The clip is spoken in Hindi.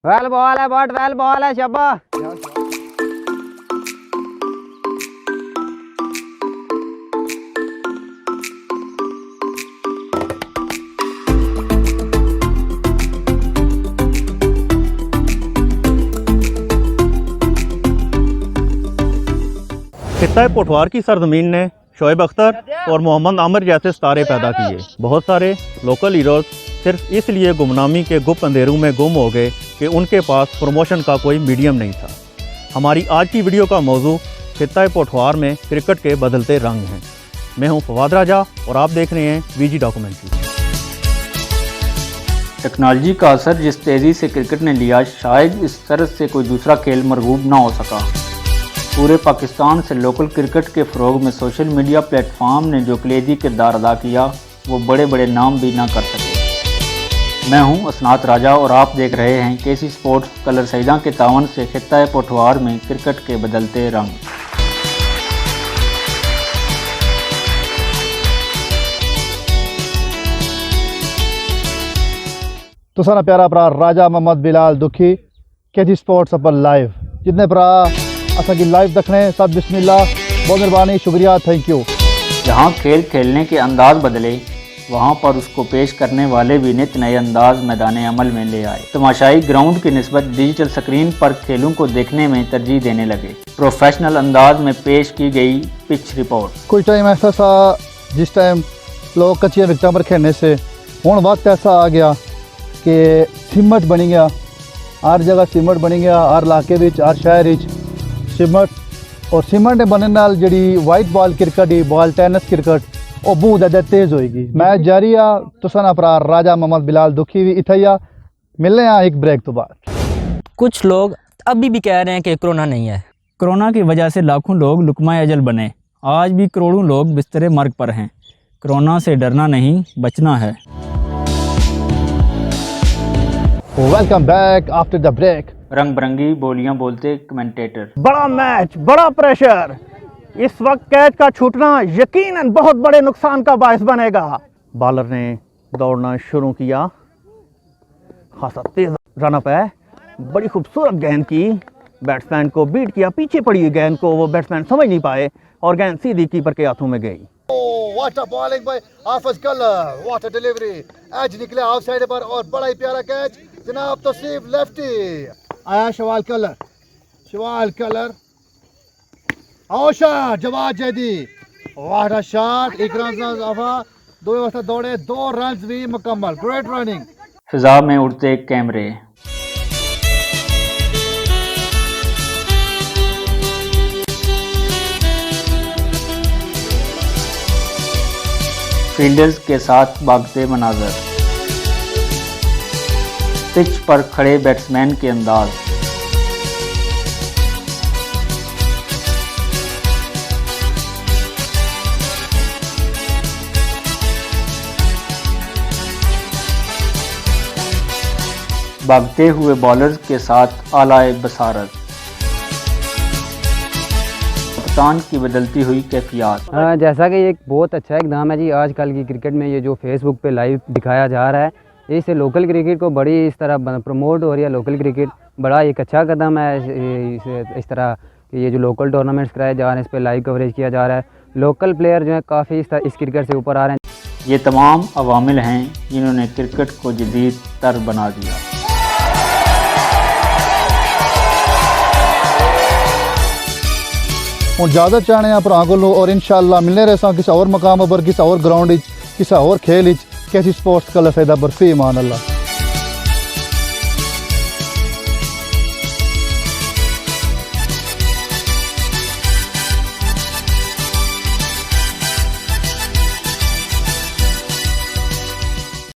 वेल बॉल है बॉट, वेल बॉल है शब्बा। खित्ता पोठवार की सरजमीन ने शोएब अख्तर और मोहम्मद आमिर जैसे सितारे पैदा किए। बहुत सारे लोकल हीरोज़ सिर्फ इसलिए गुमनामी के गुप्त अंधेरों में गुम हो गए कि उनके पास प्रमोशन का कोई मीडियम नहीं था। हमारी आज की वीडियो का मौजू खित्ता पोठवार में क्रिकेट के बदलते रंग हैं। मैं हूं फवाद राजा और आप देख रहे हैं वीजी डॉक्यूमेंट्री। टेक्नोलॉजी का असर जिस तेज़ी से क्रिकेट ने लिया, शायद इस तरह से कोई दूसरा खेल मरगूब ना हो सका। पूरे पाकिस्तान से लोकल क्रिकेट के फ़रोग में सोशल मीडिया प्लेटफॉर्म ने जो कलीदी किरदार अदा किया, वो बड़े बड़े नाम भी ना कर सके। मैं हूं असनात राजा और आप देख रहे हैं केसी स्पोर्ट्स कलर सईदा के तावन से खित्ता पोठवार में क्रिकेट के बदलते रंग। तो सारा प्यारा भरा राजा मोहम्मद बिलाल दुखी केसी स्पोर्ट्स पर लाइव जितने भरा असा की लाइव देखने सब बिस्मिल्लाह, बहुत मेहरबानी, शुक्रिया, थैंक यू। जहां खेल खेलने के अंदाज बदले, वहां पर उसको पेश करने वाले भी नित नए अंदाज मैदान अमल में ले आए। तमाशाई ग्राउंड की निस्बत डिजिटल स्क्रीन पर खेलों को देखने में तरजीह देने लगे। प्रोफेशनल अंदाज में पेश की गई पिच रिपोर्ट। कुछ टाइम ऐसा था जिस टाइम लोग कच्चिया विकटा पर खेलने से हूँ वक्त ऐसा आ गया कि सीमट बनी गया, हर जगह सीमट बनी गया, हर इलाके हर शहर सीमट। और सीमट ने बनने नाल जी वाइट बॉल क्रिकेट ही बॉल टेनिस क्रिकेट वो बहुत ज़्यादा तेज़ होएगी। मैच जारी आ तो सना भरा राजा मोहम्मद बिलाल दुखी भी इतना मिलने एक ब्रेक तो बाद। कुछ लोग अभी भी कह रहे हैं कि कोरोना नहीं है। कोरोना की वजह से लाखों लोग लुकमा अजल बने। आज भी करोड़ों लोग बिस्तरे मर्ग पर हैं। कोरोना से डरना नहीं, बचना है। Welcome back after the break. रंग बिरंगी बोलियां बोलते कमेंटेटर। बड़ा मैच, बड़ा प्रेशर। इस वक्त कैच का छूटना यकीनन बहुत बड़े नुकसान का बायस बनेगा। बॉलर ने दौड़ना शुरू किया, खासा तेज रन अप है, बड़ी खूबसूरत गेंद की, बैट्समैन को बीट किया। पीछे पड़ी हुई गेंद को वो बैट्समैन समझ नहीं पाए और गेंद सीधी कीपर के हाथों में गई। What a bowling by Hafiz Color, what a delivery, edge निकले ऑफ साइड पर और बड़ा ही प्यारा कैच जनाब तौसीफ लेफ्टी आया। शवाल कलर औशा Jawad Zaidi, what a shot, एक रन अफा, दो व्यवस्था दौड़े, 2 रन भी मुकम्मल, ग्रेट रनिंग। फिजा में उड़ते कैमरे। फील्डर्स के साथ भागते मनाजर। पिच पर खड़े बैट्समैन के अंदाज। भागते हुए बॉलर्स के साथ आलाए बसारत। कप्तान की बदलती हुई कैफियत। जैसा कि एक बहुत अच्छा इकदाम है जी आजकल की क्रिकेट में, ये जो फेसबुक पे लाइव दिखाया जा रहा है, इससे लोकल क्रिकेट को बड़ी इस तरह प्रमोट हो रही है। लोकल क्रिकेट बड़ा एक अच्छा कदम है। इस तरह कि ये जो लोकल टूर्नामेंट्स कराए जा रहे हैं, इस पर लाइव कवरेज किया जा रहा है। लोकल प्लेयर जो है काफ़ी इस क्रिकेट से ऊपर आ रहे हैं। ये तमाम अवामिल हैं जिन्होंने क्रिकेट को जदीद तर बना दिया। और ज़्यादा चाहने आप भरा को और इंशाअल्लाह मिलने रहे किसी और मकाम पर, किसी और ग्राउंड, किसी और खेल, कैसी स्पोर्ट्स कलर सईदा पर। फी मान अल्लाह।